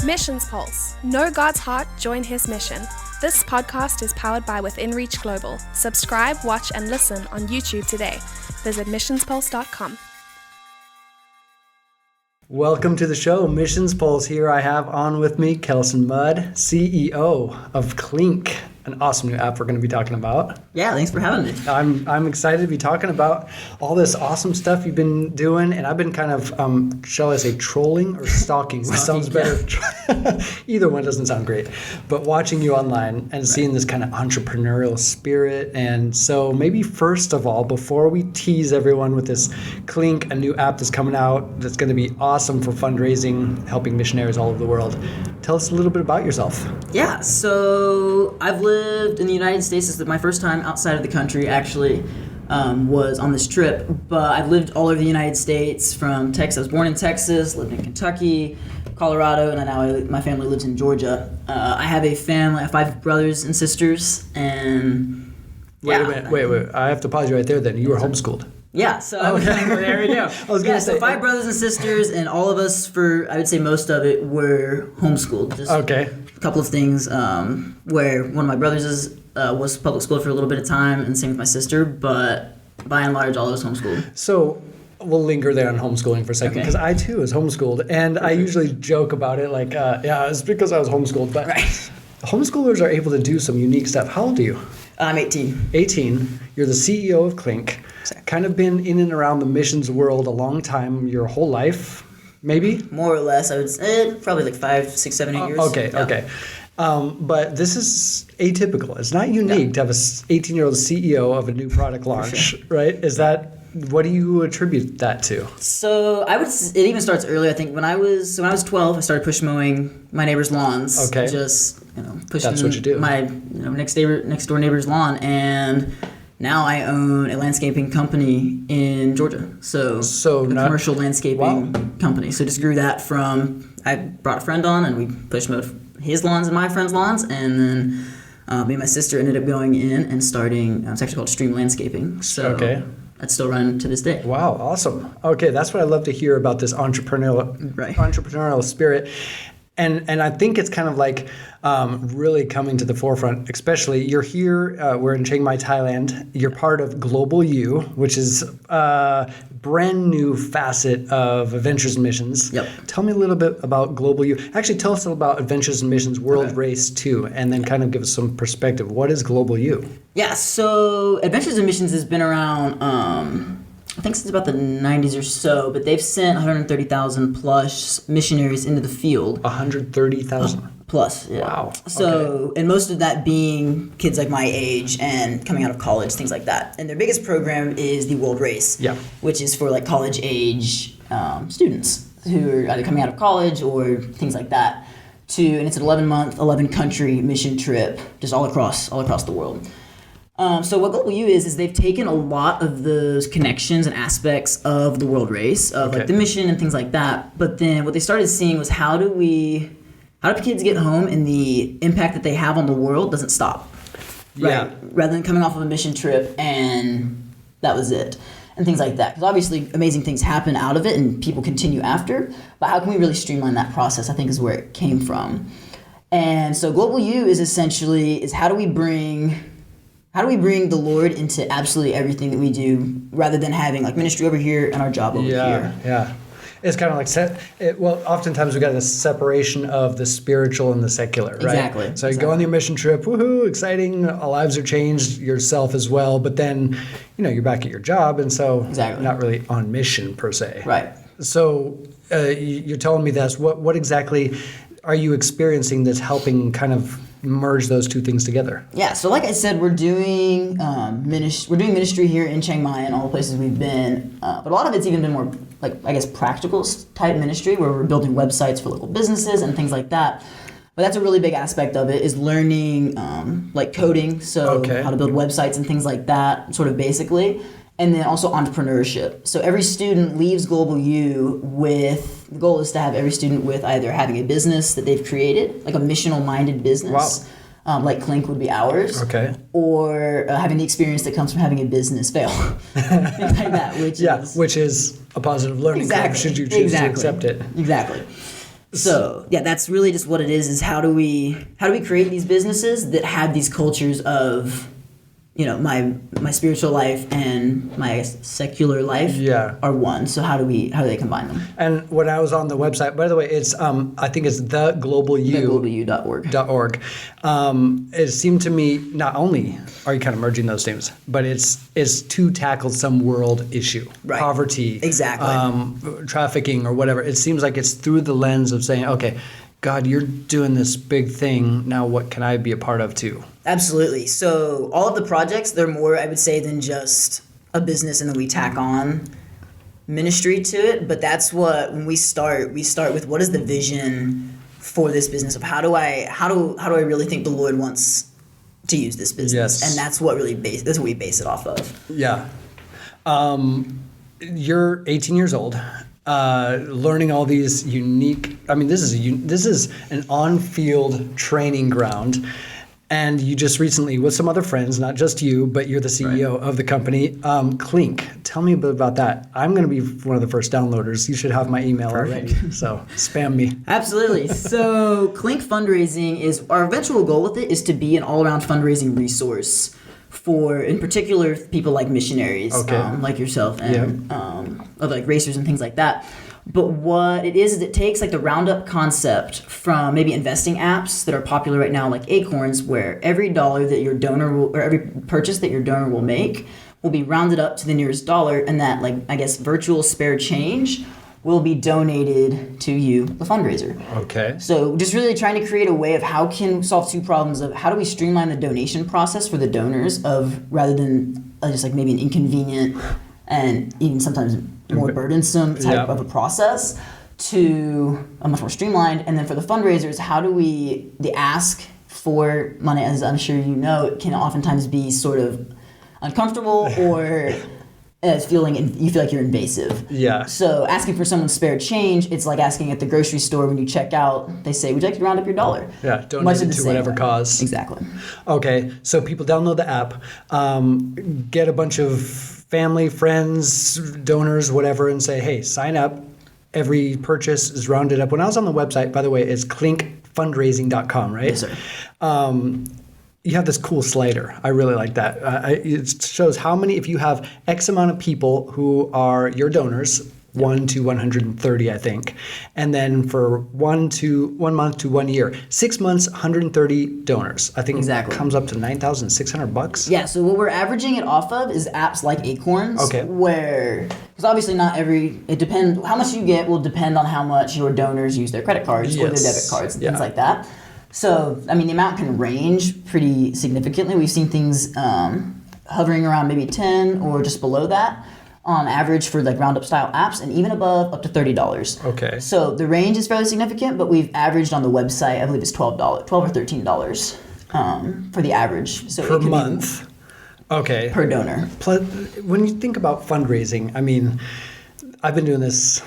Missions Pulse. Know God's heart, join His mission. This podcast is powered by Within Reach Global. Subscribe, watch, and listen on YouTube today. Visit missionspulse.com. Welcome to the show, Missions Pulse. Here I have on with me Kelson Mudd, CEO of Klink, an awesome new app we're going to be talking about. Yeah, thanks for having me. I'm excited to be talking about all this awesome stuff you've been doing, and I've been kind of, shall I say, trolling or stalking, which sounds better. Yeah. Either one doesn't sound great, but watching you online and seeing this kind of entrepreneurial spirit. And so maybe first of all, before we tease everyone with this Klink, a new app that's coming out that's going to be awesome for fundraising, helping missionaries all over the world, tell us a little bit about yourself. Yeah, so I've lived in the United States. This is my first time outside of the country, actually, was on this trip. But I've lived all over the United States, from Texas. I was born in Texas, lived in Kentucky, Colorado, and then now my family lives in Georgia. I have a family, I have 5 brothers and sisters, and Wait a minute. Wait. I have to pause you right there then. You were homeschooled. Yeah, so there we go. I was gonna say, so 5 brothers and sisters, and all of us, I would say most of it, were homeschooled. Just a couple of things where one of my brothers was public school for a little bit of time, and same with my sister, but by and large, all of us homeschooled. So we'll linger there on homeschooling for a second, because I too was homeschooled, and I usually joke about it like, it's because I was homeschooled, but homeschoolers are able to do some unique stuff. How old are you? I'm 18. 18. You're the CEO of Klink. Exactly. Kind of been in and around the missions world a long time, your whole life, maybe? More or less, I would say, probably like 5, 6, 7, 8 years. Okay. But this is atypical. It's not unique to have an 18-year-old CEO of a new product launch, right? What do you attribute that to? So it even starts early. I think when I was 12, I started push mowing my neighbor's lawns. Okay. Just pushing That's what you do. my next door neighbor's lawn, and now I own a landscaping company in Georgia. So a commercial landscaping company. So just grew that from, I brought a friend on and we push mowed his lawns and my friend's lawns, and then me and my sister ended up going in and starting. It's actually called Stream Landscaping. So that's still running to this day. Wow, awesome. Okay, that's what I love to hear about this entrepreneurial spirit. And I think it's kind of like really coming to the forefront, especially you're here, we're in Chiang Mai, Thailand. You're part of GlobalU, which is a brand new facet of Adventures and Missions. Yep. Tell me a little bit about GlobalU. Actually, tell us about Adventures and Missions World Race too, and then kind of give us some perspective. What is GlobalU? Yeah, so Adventures and Missions has been around, I think since about the 90s or so, but they've sent 130,000 plus missionaries into the field. 130,000? Plus, yeah. Wow. So, and most of that being kids like my age and coming out of college, things like that. And their biggest program is the World Race, which is for like college age students who are either coming out of college or things like that. And it's an 11-month, 11-country mission trip, just all across the world. So what GlobalU is they've taken a lot of those connections and aspects of the World Race, of like the mission and things like that. But then what they started seeing was how do kids get home and the impact that they have on the world doesn't stop, right? Rather than coming off of a mission trip and that was it, and things like that. Because obviously amazing things happen out of it and people continue after. But how can we really streamline that process? I think is where it came from. And so GlobalU is essentially how do we bring the Lord into absolutely everything that we do, rather than having like ministry over here and our job over here? Yeah. It's kind of like oftentimes we got this separation of the spiritual and the secular, right? Exactly. So you go on your mission trip, woohoo, exciting, our lives are changed, yourself as well, but then, you're back at your job, and so not really on mission per se. Right. So you're telling me this. What exactly are you experiencing that's helping kind of merge those two things together? Yeah, so like I said, we're doing ministry here in Chiang Mai and all the places we've been, but a lot of it's even been more practical type ministry where we're building websites for local businesses and things like that. But that's a really big aspect of it, is learning like coding, so how to build websites and things like that, sort of basically. And then also entrepreneurship. So every student leaves GlobalU the goal is to have every student with either having a business that they've created, like a missional-minded business, like Klink would be ours, or having the experience that comes from having a business fail, things like that. Which is a positive learning curve should you choose to accept it. Exactly. So yeah, that's really just what it is how do we create these businesses that have these cultures of, my spiritual life and my secular life are one. So how do they combine them? And when I was on the website, by the way, it's I think it's the GlobalU.org. It seemed to me not only are you kind of merging those things, but it's to tackle some world issue, right. Poverty, exactly, trafficking or whatever. It seems like it's through the lens of saying, okay, God, you're doing this big thing. Now what can I be a part of too? Absolutely. So all of the projects, they're more, I would say, than just a business and then we tack on ministry to it. But that's what, when we start with what is the vision for this business of how do I really think the Lord wants to use this business? Yes. And that's what we base it off of. Yeah. You're 18 years old. Learning all these unique. I mean, this is an on-field training ground, and you just recently, with some other friends, not just you, but you're the CEO of the company, Klink. Tell me a bit about that. I'm going to be one of the first downloaders. You should have my email already, so spam me. Absolutely. So Klink Fundraising is our eventual goal with it is to be an all-around fundraising resource for, in particular, people like missionaries, like yourself, and other like racers and things like that. But what it is it takes like the roundup concept from maybe investing apps that are popular right now, like Acorns, where every dollar that your donor will, or every purchase that your donor will make, will be rounded up to the nearest dollar, and that virtual spare change will be donated to you, the fundraiser. Okay. So just really trying to create a way of how can solve two problems of how do we streamline the donation process for the donors rather than just like maybe an inconvenient and even sometimes more burdensome type of a process to a much more streamlined. And then for the fundraisers, how do the ask for money, as I'm sure you know, it can oftentimes be sort of uncomfortable or you feel like you're invasive. Yeah. So asking for someone's spare change, it's like asking at the grocery store when you check out, they say, would you like to round up your dollar? Yeah, donate it to whatever cause. Exactly. Okay, so people download the app, get a bunch of family, friends, donors, whatever, and say, hey, sign up. Every purchase is rounded up. When I was on the website, by the way, it's klinkfundraising.com, right? Yes, sir. You have this cool slider. I really like that. It shows how many, if you have X amount of people who are your donors, 1 to 130, I think. And then for 1 month to 1 year, 6 months, 130 donors. I think it comes up to $9,600. Yeah, so what we're averaging it off of is apps like Acorns. Okay. Because obviously it depends, how much you get will depend on how much your donors use their credit cards or their debit cards and things like that. So, I mean, the amount can range pretty significantly. We've seen things hovering around maybe 10 or just below that on average for like roundup style apps, and even above up to $30. Okay. So the range is fairly significant, but we've averaged on the website, I believe it's $12 or $13 for the average. So per month. Okay. Per donor. Plus, when you think about fundraising, I mean, I've been doing this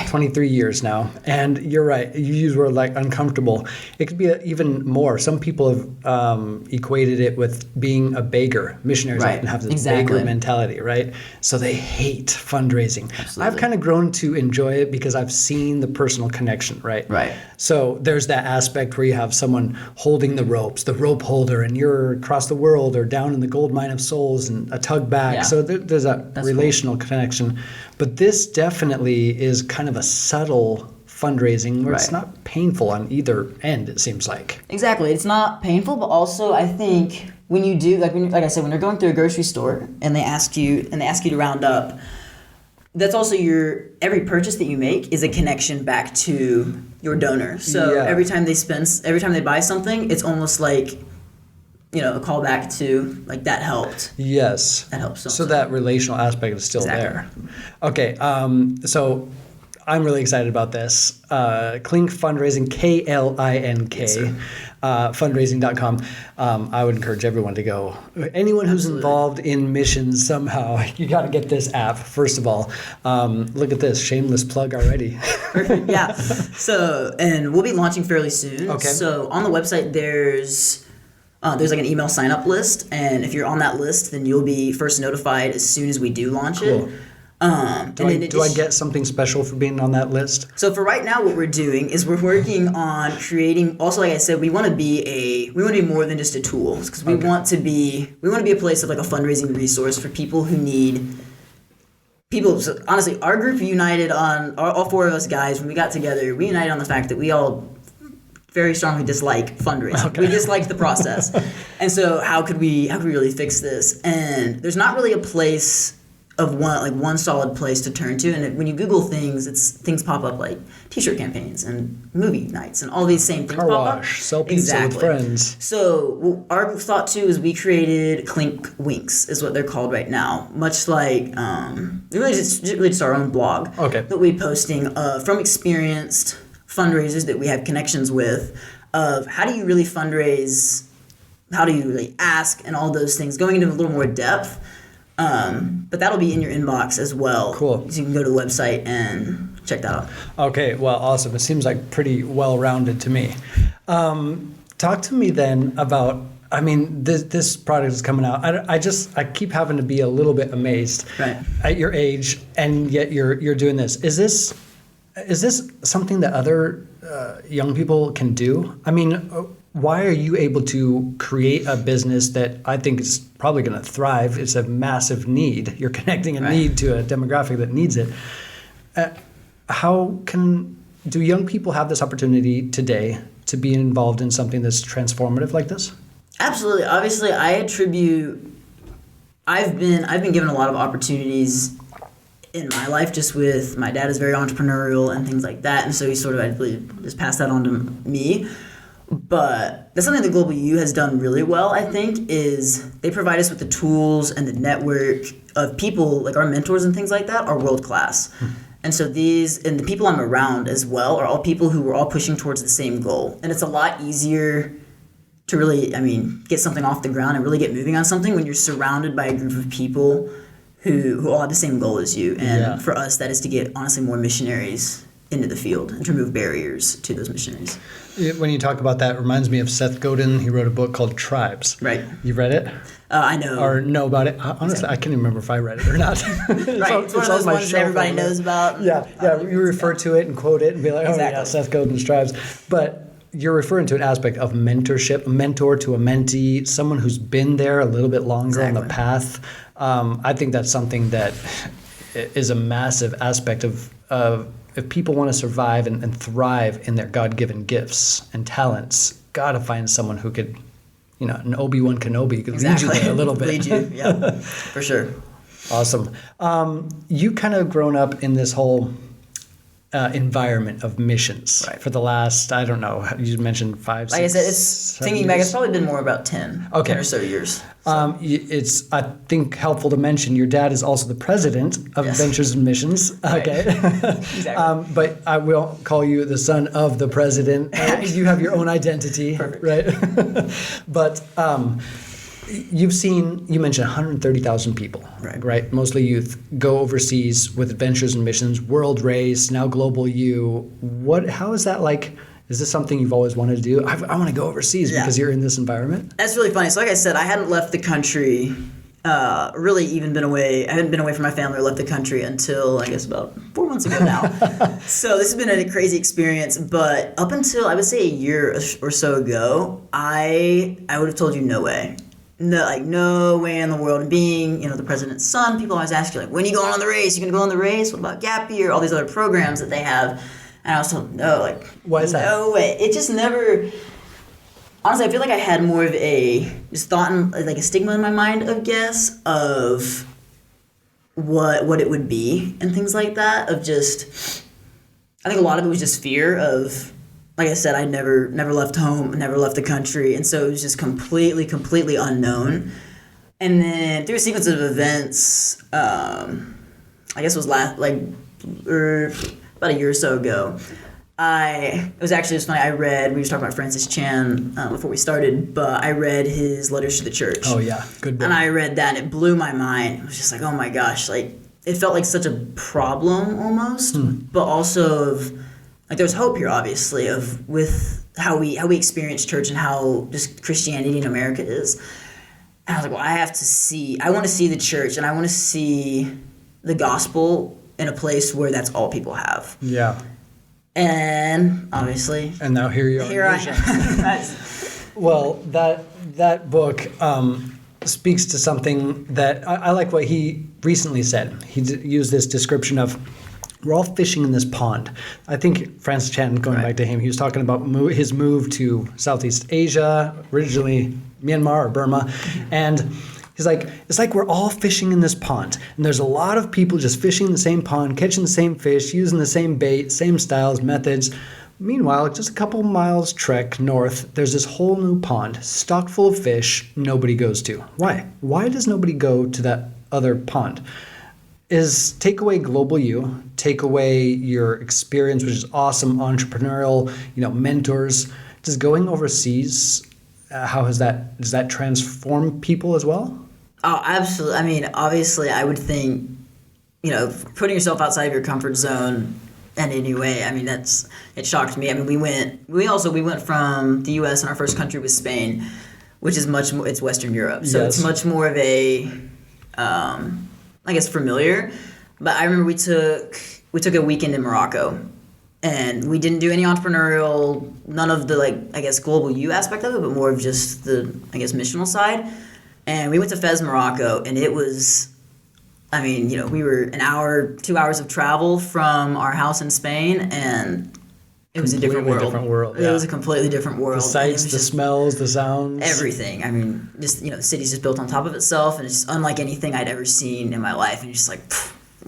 23 years now, and you're right. You use word like uncomfortable. It could be even more. Some people have equated it with being a beggar. Missionaries often have this beggar mentality, right? So they hate fundraising. Absolutely. I've kind of grown to enjoy it because I've seen the personal connection, right? Right. So there's that aspect where you have someone holding the ropes, the rope holder, and you're across the world or down in the gold mine of souls and a tug back. Yeah. So there's a relational connection. But this definitely is kind of a subtle fundraising where it's not painful on either end, it seems like. Exactly. It's not painful, but also I think when you do, like I said, when you're going through a grocery store and they ask you to round up, that's also every purchase that you make is a connection back to your donor. So every time they buy something, it's almost like, a callback to like that helped. Yes. That helps. So that relational aspect is still there. Okay. So I'm really excited about this. Klink Fundraising, KLINK, fundraising.com. I would encourage everyone to go. Anyone who's involved in missions somehow, you got to get this app, first of all. Look at this, shameless plug already. Perfect, yeah. So, and we'll be launching fairly soon. Okay. So on the website, there's like an email sign-up list, and if you're on that list, then you'll be first notified as soon as we do launch it. Do I get something special for being on that list? So for right now, what we're doing is we're working on creating. Also, like I said, we want to be more than just a tool, because we want to be a place of like a fundraising resource for people who need. So honestly, our group united on all four of us guys when we got together. We united on the fact that we all very strongly dislike fundraising. Okay. We dislike the process, and so how could we really fix this? And there's not really a place of one solid place to turn to, and when you Google things pop up like T-shirt campaigns and movie nights and all these same things Car pop wash, up. sell pizza with friends. So our thought too is we created Klink Winks, is what they're called right now. Much like really just our own blog that we posting from experienced fundraisers that we have connections with, of how do you really fundraise, how do you really ask, and all those things, going into a little more depth. But that'll be in your inbox as well. Cool. So you can go to the website and check that out. Okay, well, awesome. It seems like pretty well-rounded to me. Talk to me then about, this product is coming out. I keep having to be a little bit amazed at your age, and yet you're doing this. Is this something that other young people can do? Why are you able to create a business that I think is probably going to thrive? It's a massive need. You're connecting a need to a demographic that needs it. Do young people have this opportunity today to be involved in something that's transformative like this? Absolutely. Obviously, I've been given a lot of opportunities in my life, just with my dad is very entrepreneurial and things like that, and so he sort of, I believe, just passed that on to me. But that's something that GlobalU has done really well, I think, is they provide us with the tools and the network of people, like our mentors and things like that, are world class. And so and the people I'm around as well are all people who are all pushing towards the same goal. And it's a lot easier to really, get something off the ground and really get moving on something when you're surrounded by a group of people who all have the same goal as you. And for us, that is to get, honestly, more missionaries into the field and to remove barriers to those missionaries. When you talk about that, it reminds me of Seth Godin. He wrote a book called Tribes. Right. You read it? I know. Or know about it? Honestly, I can't even remember if I read it or not. It's one of those ones that everybody knows about. Yeah, you refer to it and quote it and be like, Seth Godin's Tribes. But you're referring to an aspect of mentorship, a mentor to a mentee, someone who's been there a little bit longer on the path. I think that's something that is a massive aspect of if people want to survive and thrive in their God-given gifts and talents, got to find someone who could, an Obi-Wan Kenobi could lead you there a little bit. Lead you, yeah, for sure. Awesome. You kind of grown up in this whole environment of missions for the last, I don't know, you mentioned 5, 6, like I said, it's thinking back, it's probably been more about 10 or so years. So. It's, I think, helpful to mention your dad is also the president of Ventures and Missions. Okay. Exactly. But I will call you the son of the president. You have your own identity. Perfect. Right? But you mentioned 130,000 people, right? Mostly youth, go overseas with Ventures and Missions, World Race, now GlobalU. How is that like? Is this something you've always wanted to do? I want to go overseas because you're in this environment? That's really funny. So like I said, I hadn't left the country, really even been away. I hadn't been away from my family or left the country until, I guess, about 4 months ago now. So this has been a crazy experience. But up until, I would say, a year or so ago, I would have told you no way. No way in the world. And being, the president's son, people always ask you, like, when are you going on the race? You going to go on the race? What about Gap Year? All these other programs that they have. And I was told, no, like, why is that? No way. It just never, honestly, I feel like I had more of a, just thought, like a stigma in my mind, of what it would be and things like that, of just, I think a lot of it was just fear of, like I said, I never left home, never left the country, and so it was just completely unknown. And then through a sequence of events, I guess it was about a year or so ago, it was actually just funny. We were just talking about Francis Chan before we started, but I read his Letters to the Church. Oh yeah, good book. And I read that, and it blew my mind. It was just like, oh my gosh, like it felt like such a problem almost, but also like there's hope here, obviously, with how we experience church and how just Christianity in America is. And I was like, well, I want to see the church, and I want to see the gospel in a place where that's all people have. Yeah. And obviously. And now here you are. Here I am. Well, that book speaks to something that I like what he recently said. He used this description of, we're all fishing in this pond. I think Francis Chan, going back to him, he was talking about his move to Southeast Asia, originally Myanmar or Burma, and he's like, it's like we're all fishing in this pond, and there's a lot of people just fishing in the same pond, catching the same fish, using the same bait, same styles, methods. Meanwhile, just a couple miles trek north, there's this whole new pond, stocked full of fish nobody goes to. Why? Why does nobody go to that other pond? Is take away GlobalU, take away your experience, which is awesome, entrepreneurial, mentors. Does going overseas, does that transform people as well? Oh, absolutely. I mean, obviously, I would think, putting yourself outside of your comfort zone in any way. I mean, it shocked me. I mean, we went from the U.S. and our first country was Spain, which is much more, it's Western Europe, so It's much more of a I guess familiar, but I remember we took a weekend in Morocco, and we didn't do any entrepreneurial, none of the GlobalU aspect of it, but more of just the missional side. And we went to Fez, Morocco, and it was, we were 2 hours of travel from our house in Spain, and it was a different world. Yeah. It was a completely different world. The sights, the smells, the sounds. Everything. I mean, just, the city's just built on top of itself, and it's just unlike anything I'd ever seen in my life. And you're just like,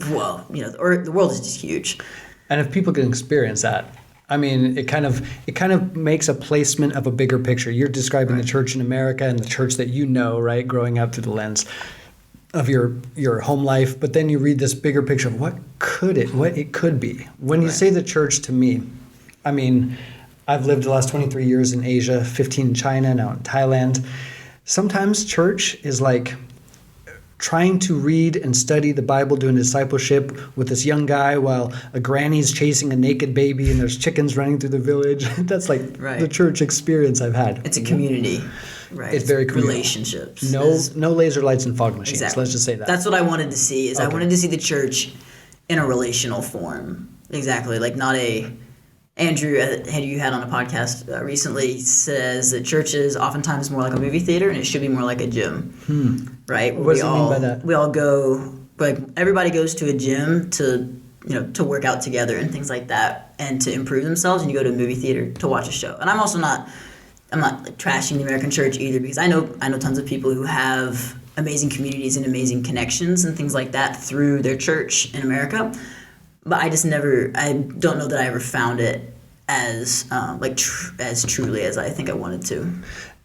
whoa, the world is just huge. And if people can experience that, I mean, it kind of makes a placement of a bigger picture. You're describing the church in America and the church that right, growing up through the lens of your home life. But then you read this bigger picture of what it could be. When you say the church to me, I mean, I've lived the last 23 years in Asia, 15 in China, now in Thailand. Sometimes church is like trying to read and study the Bible, doing discipleship with this young guy while a granny's chasing a naked baby and there's chickens running through the village. That's like the church experience I've had. It's a community. Right. It's very communal. Relationships. No laser lights and fog machines. Exactly. Let's just say that. That's what I wanted to see. I wanted to see the church in a relational form. Exactly. Like not a... Andrew, you had on a podcast recently, says that church is oftentimes more like a movie theater, and it should be more like a gym, right? What does he mean by that? We all go, everybody goes to a gym to work out together and things like that, and to improve themselves. And you go to a movie theater to watch a show. And I'm not trashing the American church either, because I know tons of people who have amazing communities and amazing connections and things like that through their church in America. But I don't know that I ever found it as as truly as I think I wanted to.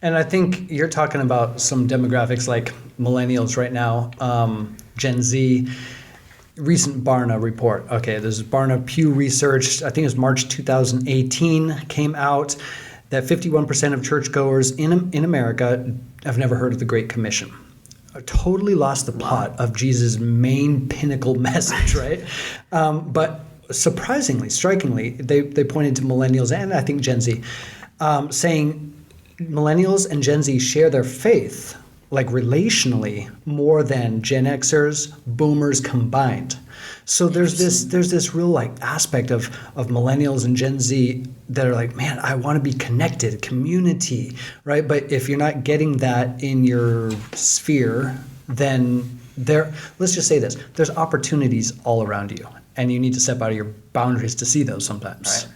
And I think you're talking about some demographics like millennials right now, Gen Z. Recent Barna report. Okay, there's Barna Pew Research. I think it was March 2018 came out that 51% of churchgoers in America have never heard of the Great Commission. Totally lost the plot of Jesus' main pinnacle message, right? But surprisingly, strikingly, they pointed to millennials and I think Gen Z, saying millennials and Gen Z share their faith, like relationally, more than Gen Xers, boomers combined. So there's this real aspect of millennials and Gen Z that are like, man, I want to be connected, community, right? But if you're not getting that in your sphere, then let's just say this, there's opportunities all around you, and you need to step out of your boundaries to see those sometimes. Right.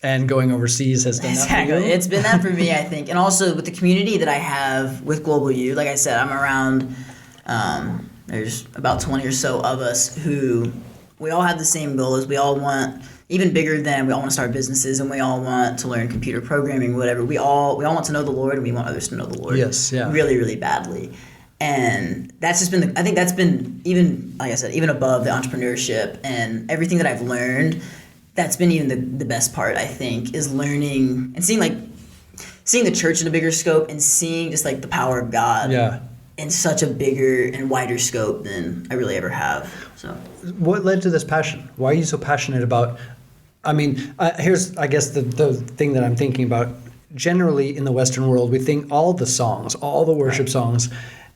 And going overseas has done that for you? It's been that for me, I think. And also with the community that I have with GlobalU, like I said, I'm around... there's about 20 or so of us who we all have the same goals. We all want, even bigger than, we all want to start businesses, and we all want to learn computer programming, whatever. We all want to know the Lord, and we want others to know the Lord. Yes, yeah. Really, really badly. And that's just been, I think that's been even, like I said, even above the entrepreneurship and everything that I've learned, that's been even the best part, I think, is learning and seeing the church in a bigger scope and seeing just the power of God. Yeah. In such a bigger and wider scope than I really ever have. So, what led to this passion? Why are you so passionate about? I mean, here's I guess the thing that I'm thinking about. Generally, in the Western world, we think all the songs, all the worship songs,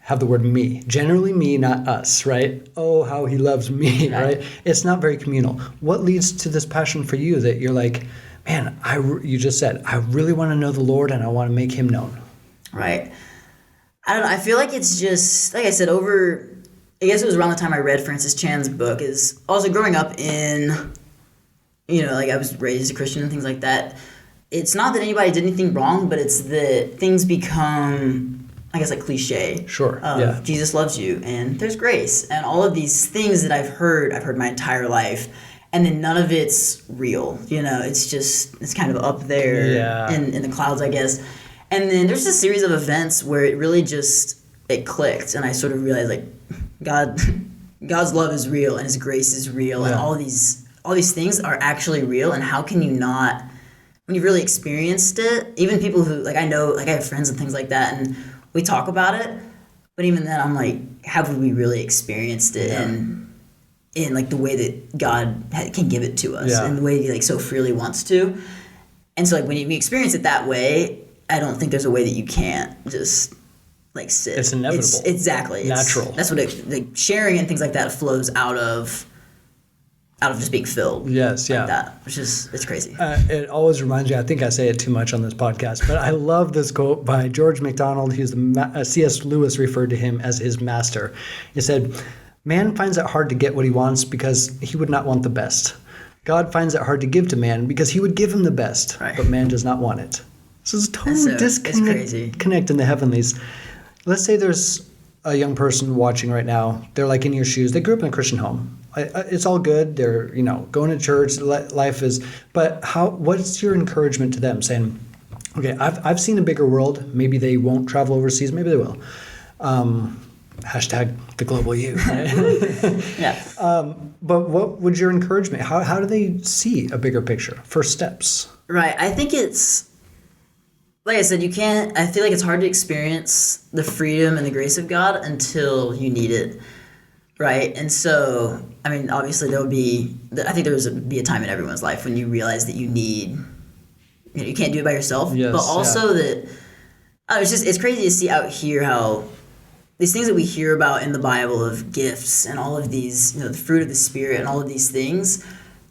have the word me. Generally me, not us, right? Oh, how he loves me, right? It's not very communal. What leads to this passion for you that you're like, man, you just said, I really want to know the Lord and I want to make him known. Right. I don't know. I feel like it's just, like I said, I guess it was around the time I read Francis Chan's book, is also growing up in, like I was raised a Christian and things like that. It's not that anybody did anything wrong, but it's that things become, I guess, like cliche. Sure. Jesus loves you and there's grace and all of these things that I've heard my entire life. And then none of it's real, it's kind of up there in the clouds, I guess. And then there's a series of events where it really it clicked. And I sort of realized, like, God's love is real and his grace is real. And all these things are actually real. And how can you not, when you've really experienced it, even people who, like, I know, like I have friends and things like that, and we talk about it. But even then I'm like, have we really experienced it? In like the way that God can give it to us and the way he like so freely wants to. And so like when you experience it that way, I don't think there's a way that you can't just like sit. It's inevitable. Exactly. Natural. That's what like sharing and things like that flows out of just being filled. Yes, like that, which is, it's crazy. It always reminds me, I think I say it too much on this podcast, but I love this quote by George MacDonald. C.S. Lewis referred to him as his master. He said, "Man finds it hard to get what he wants because he would not want the best. God finds it hard to give to man because he would give him the best, but man does not want it." So it's a total disconnect in the heavenlies. Let's say there's a young person watching right now. They're like in your shoes. They grew up in a Christian home. It's all good. They're, going to church. Life is. But what's your encouragement to them? Saying, okay, I've seen a bigger world. Maybe they won't travel overseas. Maybe they will. Hashtag the GlobalU. Right? Yeah. But what would your encouragement? How do they see a bigger picture? First steps. Right. I think it's, like I said, I feel like it's hard to experience the freedom and the grace of God until you need it. Right. And so, I mean, obviously I think there would be a time in everyone's life when you realize that you need, you can't do it by yourself. Yes, but also that, it's crazy to see out here how these things that we hear about in the Bible of gifts and all of these, the fruit of the Spirit and all of these things,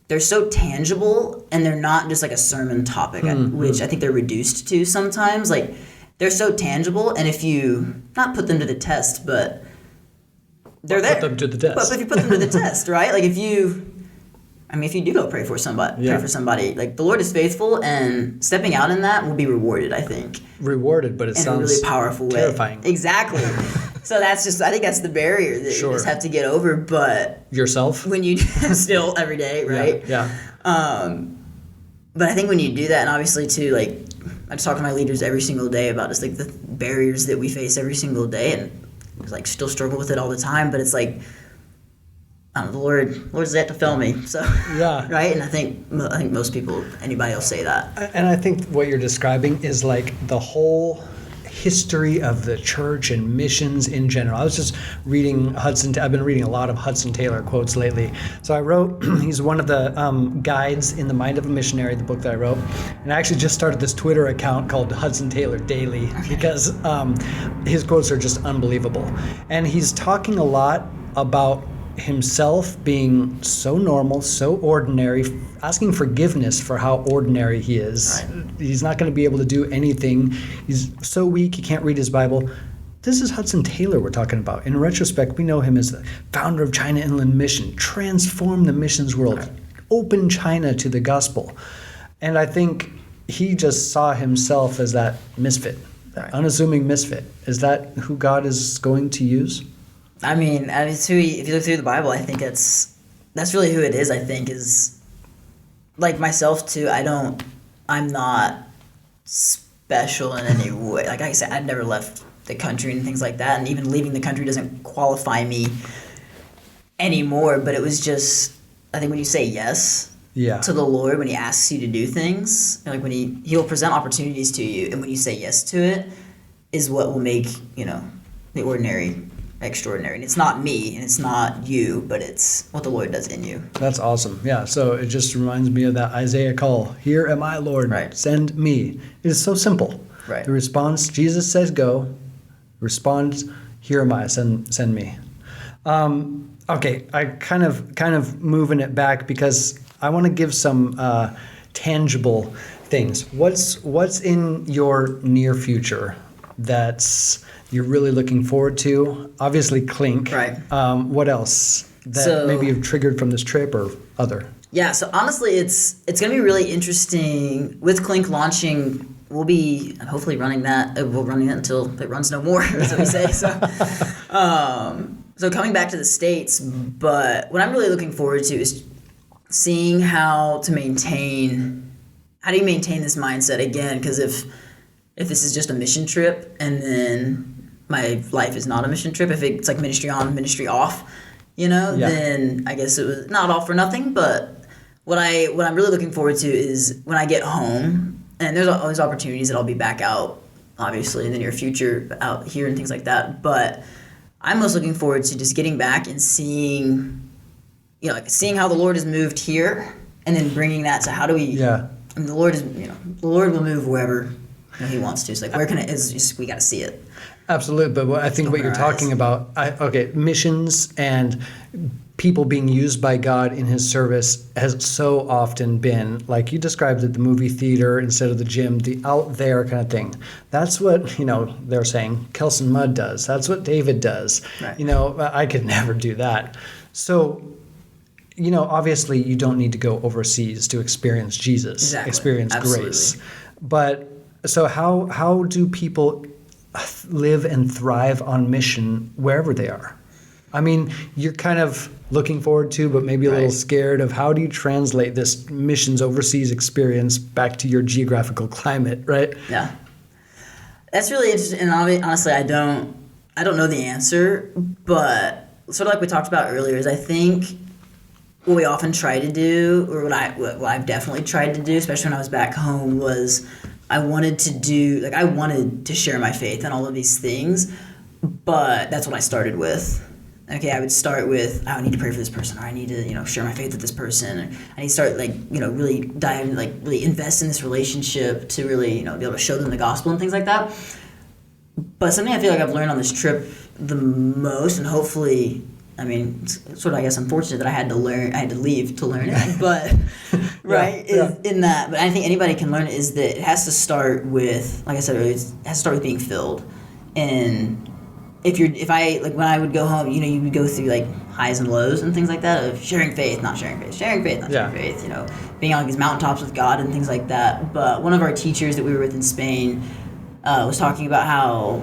they're so tangible and they're not just like a sermon topic, which I think they're reduced to sometimes. Like, they're so tangible, and if you not put them to the test, but they're there. Put them to the test. But if you put them to the test, right? Like if you do go pray for somebody, like the Lord is faithful, and stepping out in that will be rewarded, I think. Rewarded, but it sounds in a really powerful terrifying. Way. Exactly. So I think that's the barrier that you just have to get over. But yourself, when you still every day, right? Yeah. But I think when you do that, and obviously too, like I just talk to my leaders every single day about just like the barriers that we face every single day, and like still struggle with it all the time. But it's like, I don't know, the Lord's there to fill me. So right. And I think most people, anybody will say that. And I think what you're describing is like the whole history of the church and missions in general. I was just reading I've been reading a lot of Hudson Taylor quotes lately. So I wrote, he's one of the guides in The Mind of a Missionary, the book that I wrote. And I actually just started this Twitter account called Hudson Taylor Daily because his quotes are just unbelievable. And he's talking a lot about himself being so normal, so ordinary, asking forgiveness for how ordinary he is. Right. He's not going to be able to do anything. He's so weak, he can't read his Bible. This is Hudson Taylor we're talking about. In retrospect, we know him as the founder of China Inland Mission, transformed the missions world, opened China to the gospel. And I think he just saw himself as that misfit, that unassuming misfit. Is that who God is going to use? I mean, if you look through the Bible, I think that's really who it is. I think is like myself too. I'm not special in any way. Like I said, I've never left the country and things like that, and even leaving the country doesn't qualify me anymore. But it was just, I think when you say yes to the Lord, when He asks you to do things, like when He will present opportunities to you, and when you say yes to it, is what will make the ordinary extraordinary. And it's not me and it's not you, but it's what the Lord does in you. That's awesome. Yeah. So it just reminds me of that Isaiah call. Here am I, Lord. Right. Send me. It is so simple. Right. The response, Jesus says go. Responds, here am I, send me. Okay, I kind of moving it back because I want to give some tangible things. What's in your near future that's you're really looking forward to? Obviously, Klink. Right. What else that maybe you've triggered from this trip or other? Yeah. So honestly, it's going to be really interesting with Klink launching. We'll be hopefully running that. We'll run that until it runs no more, as we say. So coming back to the States, but what I'm really looking forward to is seeing how do you maintain this mindset again? Because if this is just a mission trip and then my life is not a mission trip, if it's like ministry on, ministry off, then I guess it was not all for nothing. But what I'm really looking forward to is when I get home, and there's always opportunities that I'll be back out, obviously in the near future, out here and things like that. But I'm most looking forward to just getting back and seeing how the Lord has moved here, and then bringing that to how do we. Yeah. I mean, the Lord will move wherever He wants to. It's like where can it? It's just we got to see it. Absolutely, but I think what you're talking about, missions and people being used by God in His service has so often been, like you described it, the movie theater instead of the gym, the out there kind of thing. That's what, they're saying Kelson Mudd does. That's what David does. Right. I could never do that. So, obviously you don't need to go overseas to experience Jesus, experience grace. But so how do people live and thrive on mission wherever they are? I mean, you're kind of looking forward to, but maybe a little scared of how do you translate this missions overseas experience back to your geographical climate, right? Yeah. That's really interesting. And honestly, I don't know the answer, but sort of like we talked about earlier is I think what we often try to do, or what I've definitely tried to do, especially when I was back home, was I wanted to share my faith and all of these things, but that's what I started with. Okay, I would start with, I need to pray for this person, or I need to, share my faith with this person. Or I need to start, really dive, really invest in this relationship to really, be able to show them the gospel and things like that. But something I feel like I've learned on this trip the most, and hopefully, sort of, I guess, unfortunate that I had to leave to learn it, but, in that, but I think anybody can learn it, is that it has to start with, like I said earlier, it has to start with being filled. And when I would go home, you would go through highs and lows and things like that of sharing faith, not sharing faith, sharing faith, not sharing faith, being on these mountaintops with God and things like that. But one of our teachers that we were with in Spain was talking about how,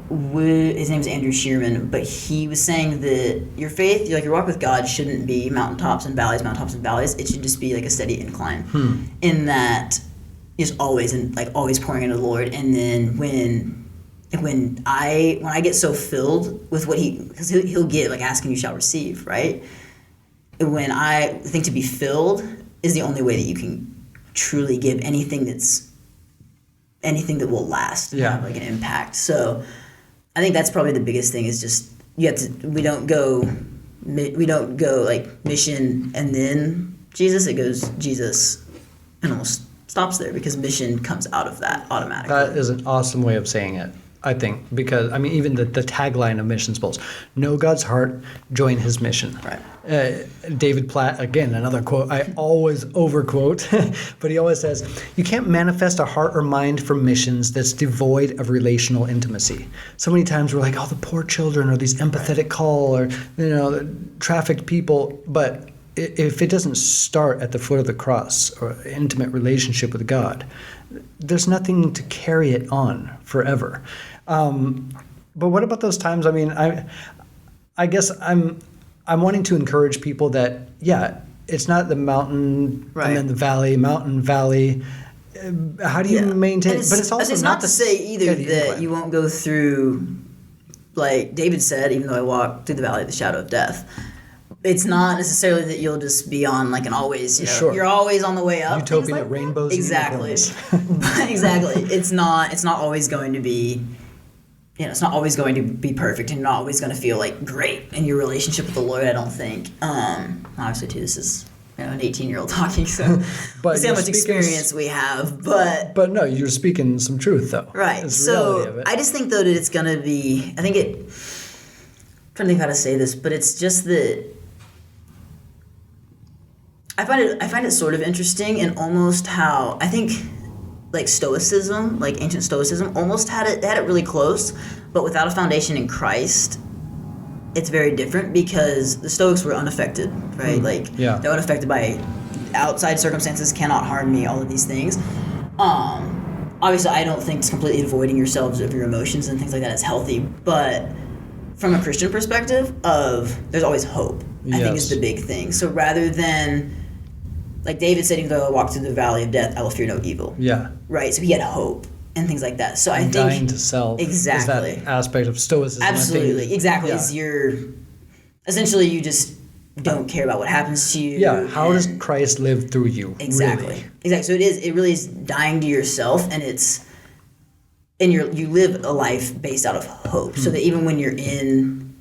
his name is Andrew Shearman, but he was saying that your faith, your walk with God shouldn't be mountaintops and valleys. It should just be a steady incline. In that just always pouring into the Lord. And then when I get so filled with what because he'll give, ask and you shall receive, right? When I think to be filled is the only way that you can truly give anything that will last and have an impact. So I think that's probably the biggest thing, is just we don't go mission and then Jesus. It goes Jesus and almost stops there, because mission comes out of that automatically. That is an awesome way of saying it, I think, because even the tagline of Missions Pulse, know God's heart, join His mission. Right. David Platt, again, another quote I always overquote, but he always says, you can't manifest a heart or mind for missions that's devoid of relational intimacy. So many times we're like, the poor children, or these empathetic call, or trafficked people, but if it doesn't start at the foot of the cross, or intimate relationship with God, there's nothing to carry it on forever. But what about those times? I guess I'm wanting to encourage people that, it's not the mountain and then the valley, mountain, valley. How do you maintain? But it's also not to say either that you won't go through, like David said, even though I walk through the valley of the shadow of death. It's not necessarily that you'll just be on an always, you're always on the way up. Utopian rainbows. Exactly. Exactly. It's not always going to be, it's not always going to be perfect, and not always going to feel great in your relationship with the Lord, I don't think. Obviously too, this is, an 18-year-old talking, so but see how much experience we have, but no, you're speaking some truth though. Right. So I just think though that it's going to be, I think trying to think how to say this, but it's just that I find it sort of interesting in almost how I think like Stoicism, like ancient Stoicism, almost had it really close, but without a foundation in Christ, it's very different because the Stoics were unaffected, right? They're unaffected by outside circumstances, cannot harm me, all of these things. Obviously, I don't think completely avoiding yourselves of your emotions and things like that is healthy, but from a Christian perspective, there's always hope. I think is the big thing. So rather than, like David said, even though I walk through the valley of death, I will fear no evil. Yeah. Right? So he had hope and things like that. So I think dying to self. Exactly. Is that aspect of Stoicism. Absolutely. Exactly. Is essentially you just don't care about what happens to you. Yeah. How does Christ live through you? Exactly. Really? Exactly. So it really is dying to yourself, and you live a life based out of hope. So that even when you're in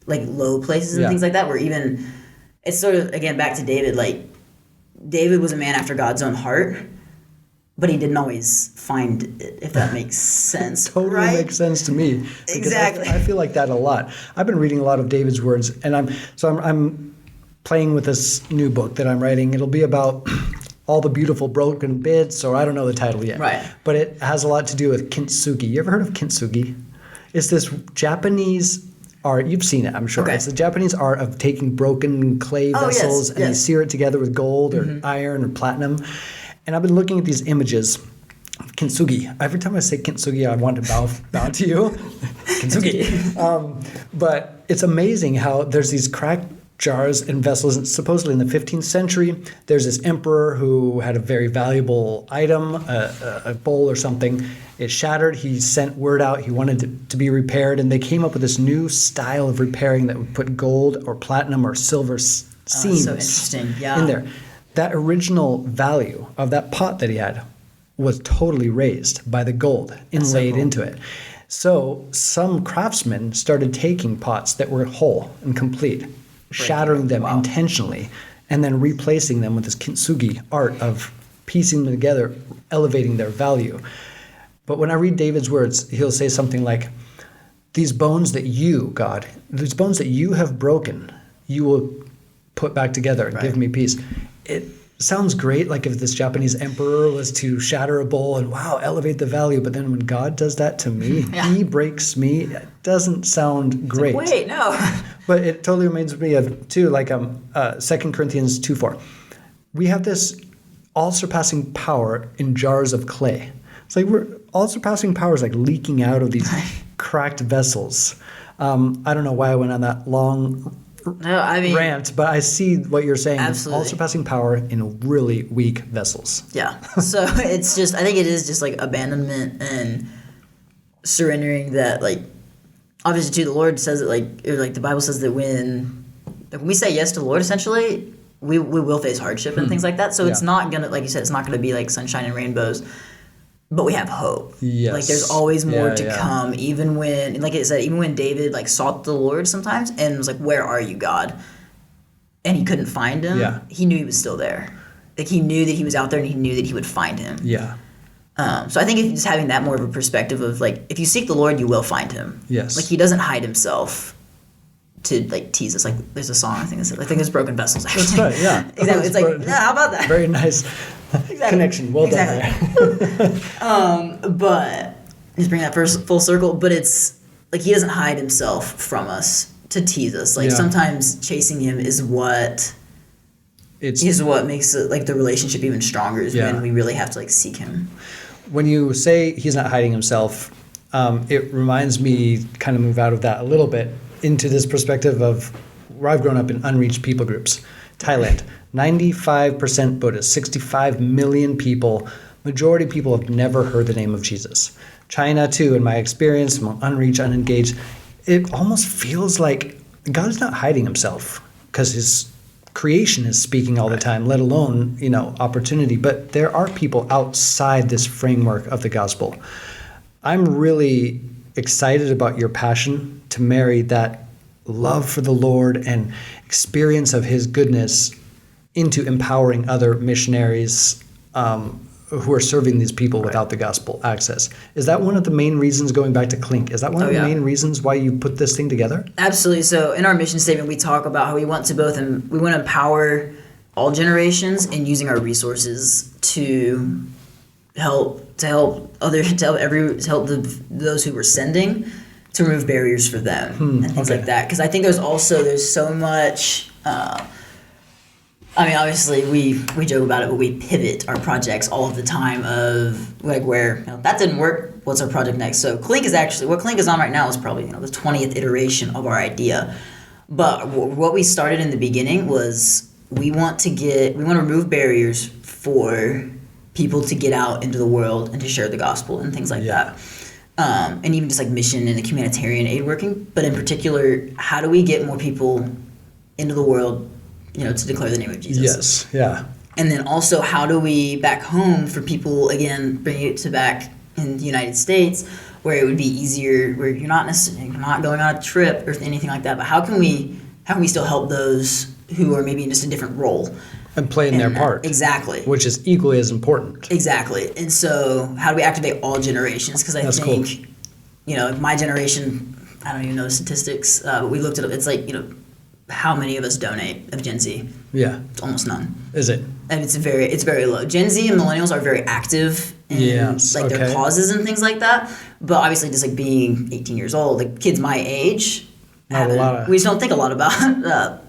like low places and things like that, where even it's sort of again back to David, like David was a man after God's own heart, but he didn't always find it, if that makes sense. Totally makes sense to me. Exactly. I feel like that a lot. I've been reading a lot of David's words, and I'm playing with this new book that I'm writing. It'll be about all the beautiful broken bits, or I don't know the title yet. Right. But it has a lot to do with kintsugi. You ever heard of kintsugi? It's this Japanese art. You've seen it, I'm sure. Okay. It's the Japanese art of taking broken clay vessels and they sear it together with gold or iron or platinum. And I've been looking at these images of kintsugi. Every time I say kintsugi, I want to bow to you. Kintsugi. But it's amazing how there's these cracked jars and vessels. And supposedly in the 15th century, there's this emperor who had a very valuable item, a bowl or something. It shattered. He sent word out. He wanted it to be repaired. And they came up with this new style of repairing that would put gold or platinum or silver seams so interesting. Yeah. in there. That original value of that pot that he had was totally raised by the gold inlaid into it. So some craftsmen started taking pots that were whole and complete, shattering them intentionally, and then replacing them with this kintsugi art of piecing them together, elevating their value. But when I read David's words, he'll say something like, these bones that you, God, these bones that you have broken, you will put back together and give me peace. It sounds great, like if this Japanese emperor was to shatter a bowl and elevate the value, but then when God does that to me, he breaks me, it doesn't sound great. Like, wait, no. But it totally reminds me of, too, like 2 Corinthians 2:4. We have this all-surpassing power in jars of clay. It's like all-surpassing power is like leaking out of these cracked vessels. I don't know why I went on that long rant, but I see what you're saying. Absolutely. All-surpassing power in really weak vessels. Yeah. So it's just, I think it is just like abandonment and surrendering that, like, obviously too, the Lord says that, like the Bible says that when we say yes to the Lord, essentially, we will face hardship and things like that. So it's not going to, like you said, it's not going to be like sunshine and rainbows. But we have hope. Yes. Like there's always more to come, even when, like it said, even when David like sought the Lord sometimes and was like, "Where are you, God?" and he couldn't find him. Yeah. He knew he was still there. Like he knew that he was out there, and he knew that he would find him. Yeah. So I think it's just having that more of a perspective of like, if you seek the Lord, you will find him. Yes. Like he doesn't hide himself to like tease us. Like there's a song I think it's Broken Vessels. Actually. That's right. Yeah. Exactly. It's like, how about that? Very nice. Connection. Well done. But just bring that first full circle. But it's like he doesn't hide himself from us to tease us. Like sometimes chasing him is what makes it, like the relationship even stronger. Is when we really have to like seek him. When you say he's not hiding himself, it reminds me kind of move out of that a little bit into this perspective of where I've grown up in unreached people groups. Thailand. 95% Buddhists, 65 million people. Majority of people have never heard the name of Jesus. China, too, in my experience, among unreached, unengaged, it almost feels like God's not hiding himself because his creation is speaking all the time, let alone, opportunity. But there are people outside this framework of the gospel. I'm really excited about your passion to marry that love for the Lord and experience of his goodness into empowering other missionaries who are serving these people without the gospel access. Is that one of the main reasons, going back to Klink, is that one of the main reasons why you put this thing together? Absolutely. So in our mission statement, we talk about how we want to we want to empower all generations in using our resources to help those who we're sending to remove barriers for them and things like that. Because I think there's so much. Obviously we joke about it, but we pivot our projects all of the time of like where that didn't work. What's our project next? So Klink is what Klink is on right now is probably the 20th iteration of our idea. But what we started in the beginning was we want to remove barriers for people to get out into the world and to share the gospel and things like that. And even just like mission and humanitarian aid working. But in particular, how do we get more people into the world, to declare the name of Jesus? Yes, yeah. And then also, how do we back home for people, again, bring it to back in the United States, where it would be easier, where you're not going on a trip or anything like that, but how can we still help those who are maybe in just a different role? And playing their part. Exactly. Which is equally as important. Exactly. And so how do we activate all generations? Because I think, my generation, I don't even know the statistics, but we looked it up. It's like, how many of us donate of Gen Z? Yeah. It's almost none. Is it? And it's very low. Gen Z and millennials are very active in their causes and things like that. But obviously just like being 18 years old, like kids my age, we just don't think a lot about,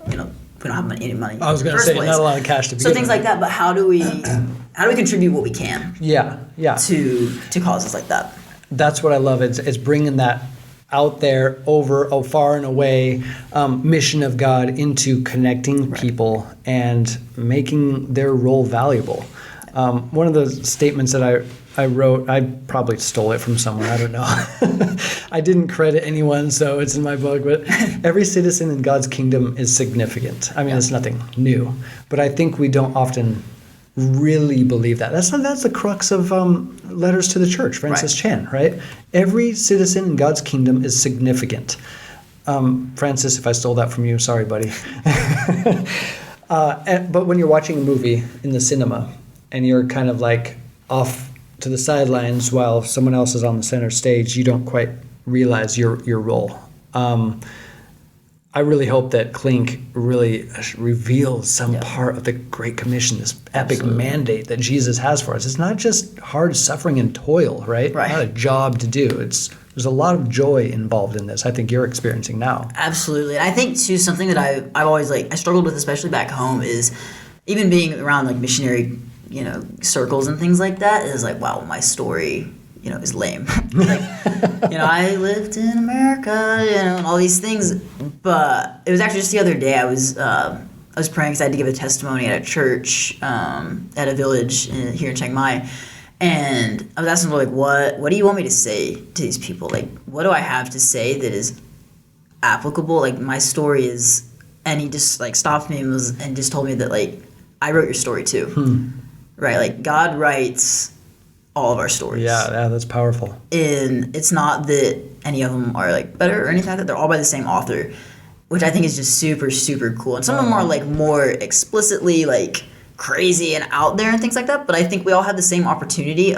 we don't have any money. I was going to say, not a lot of cash to begin with. So things like that, but how do we contribute what we can? Yeah. To causes like that. That's what I love. It's bringing that out there far and away mission of God into connecting people and making their role valuable. One of the statements that I wrote, I probably stole it from somewhere, I don't know. I didn't credit anyone, so it's in my book, but every citizen in God's kingdom is significant. It's nothing new, but I think we don't often really believe that. That's the crux of Letters to the Church, Francis Chan, right? Every citizen in God's kingdom is significant. Francis, if I stole that from you, sorry, buddy. But when you're watching a movie in the cinema and you're kind of like off to the sidelines while someone else is on the center stage, you don't quite realize your role. I really hope that Klink really reveals some part of the Great Commission, this epic mandate that Jesus has for us. It's not just hard suffering and toil, right? Not a job to do. There's a lot of joy involved in this. I think you're experiencing now. Absolutely. And I think too, something that I've always I struggled with, especially back home, is even being around like missionary, circles and things like that, is like, wow, my story, is lame. I lived in America, and all these things. But it was actually just the other day I was praying because I had to give a testimony at a church at a village here in Chiang Mai, and I was asking Lord, what do you want me to say to these people? Like, what do I have to say that is applicable? Like, my story is, and he just stopped me and just told me that I wrote your story too, right? God writes all of our stories. Yeah, that's powerful. And it's not that any of them are better or anything like that. They're all by the same author, which I think is just super, super cool. And some of them are more explicitly crazy and out there and things like that. But I think we all have the same opportunity we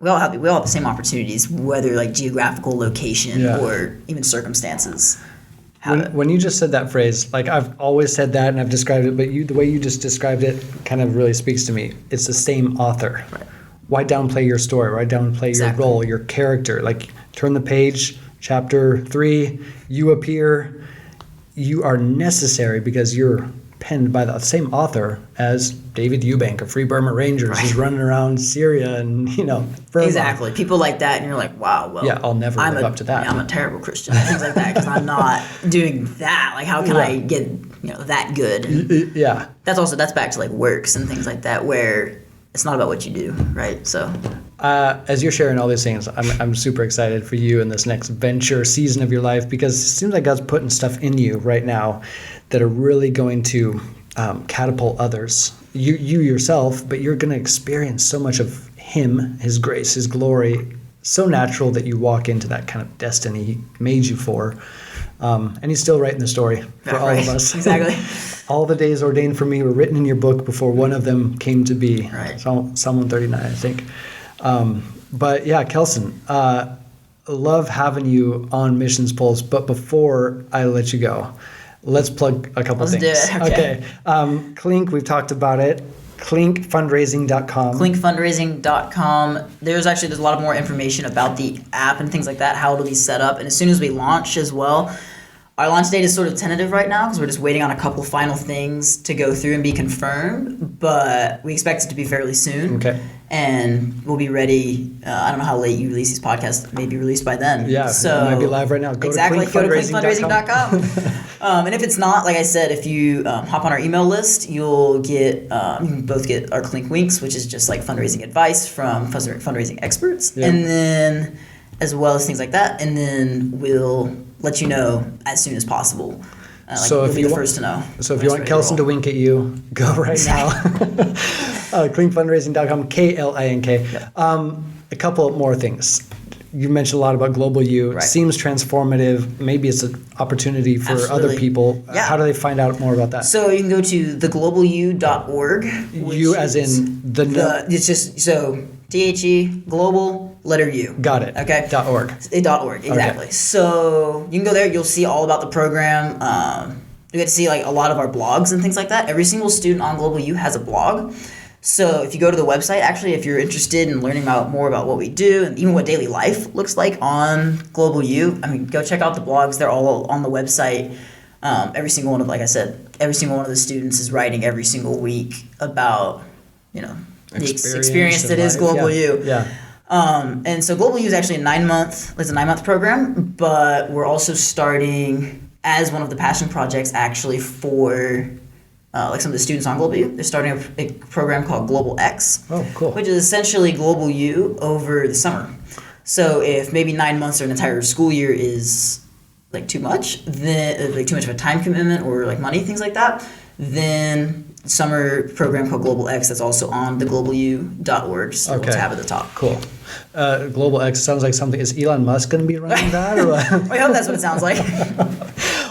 all have the same opportunities, whether geographical location or even circumstances. When you just said that phrase, I've always said that and I've described it, but the way you just described it kind of really speaks to me. It's the same author. Right. Why downplay your story? Why downplay your role, your character? Turn the page, chapter 3, you appear. You are necessary because you're penned by the same author as David Eubank of Free Burma Rangers, who's running around Syria and, Burma. Exactly. People like that, and you're like, wow, well, I'll never live up to that. I'm a terrible Christian, things like that, because I'm not doing that. How can I get, that good? And yeah. That's back to works and things like that, where it's not about what you do, right? So, as you're sharing all these things, I'm super excited for you in this next venture season of your life, because it seems like God's putting stuff in you right now that are really going to catapult others. You yourself, but you're going to experience so much of Him, His grace, His glory, so natural that you walk into that kind of destiny He made you for. And he's still writing the story for all of us. Exactly. All the days ordained for me were written in your book before one of them came to be. Right. Psalm 139, I think. But yeah, Kelson, love having you on Missions Pulse. But before I let you go, let's plug a couple things. Let's do it. Okay. Klink, we've talked about it. KlinkFundraising.com. KlinkFundraising.com. There's a lot more information about the app and things like that, how it'll be set up. And as soon as we launch as well, our launch date is sort of tentative right now because we're just waiting on a couple final things to go through and be confirmed. But we expect it to be fairly soon. Okay. And we'll be ready. I don't know how late you release these podcasts. It may be released by then. Yeah, so it might be live right now. Go to KlinkFundraising.com. And if it's not, like I said, if you hop on our email list, you'll get, you can both get our Klink Winks, which is just like fundraising advice from fundraising experts. Yeah. And then, as well as things like that. And then we'll let you know as soon as possible. So if you'll be the first to know. So if you want Kelson to wink at you, go right now. KlinkFundraising.com, KLINK. Yeah. A couple more things. You mentioned a lot about GlobalU. Right. Seems transformative. Maybe it's an opportunity for other people. Yeah. How do they find out more about that? So you can go to theglobalu.org. You as in the it's just so THE global letter U. Got it. Okay. .org. .org, exactly. Okay. So you can go there. You'll see all about the program. You get to see like a lot of our blogs and things like that. Every single student on GlobalU has a blog. So if you go to the website, actually, if you're interested in learning more about what we do and even what daily life looks like on GlobalU, go check out the blogs. They're all on the website. Every single one of the students is writing every single week about, the experience that is GlobalU. Yeah. And so GlobalU is actually a 9-month program, but we're also starting as one of the passion projects actually for some of the students on GlobalU. They're starting a program called Global X. Oh, cool. Which is essentially GlobalU over the summer. So if maybe 9 months or an entire school year is too much, then too much of a time commitment or money, things like that, then summer program called Global X that's also on the GlobalU.org. So we'll tab at the top. Cool. Global X sounds like something. Is Elon Musk going to be running that? Or what? I hope that's what it sounds like.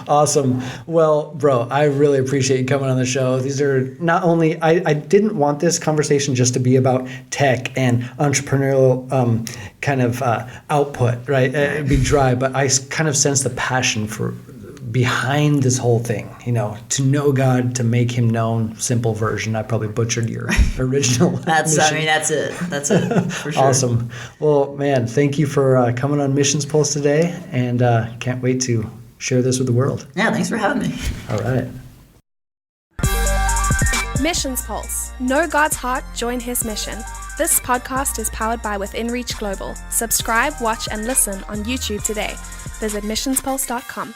Awesome. Well, bro, I really appreciate you coming on the show. These are not only, I didn't want this conversation just to be about tech and entrepreneurial output, right? It'd be dry, but I kind of sense the passion for behind this whole thing, to know God, to make him known, simple version. I probably butchered your original That's it for sure. Awesome. Well, man, thank you for coming on Missions Pulse today, and can't wait to share this with the world. Yeah, thanks for having me. All right. Missions Pulse. Know God's heart, join his mission. This podcast is powered by Within Reach Global. Subscribe, watch, and listen on YouTube today. Visit missionspulse.com.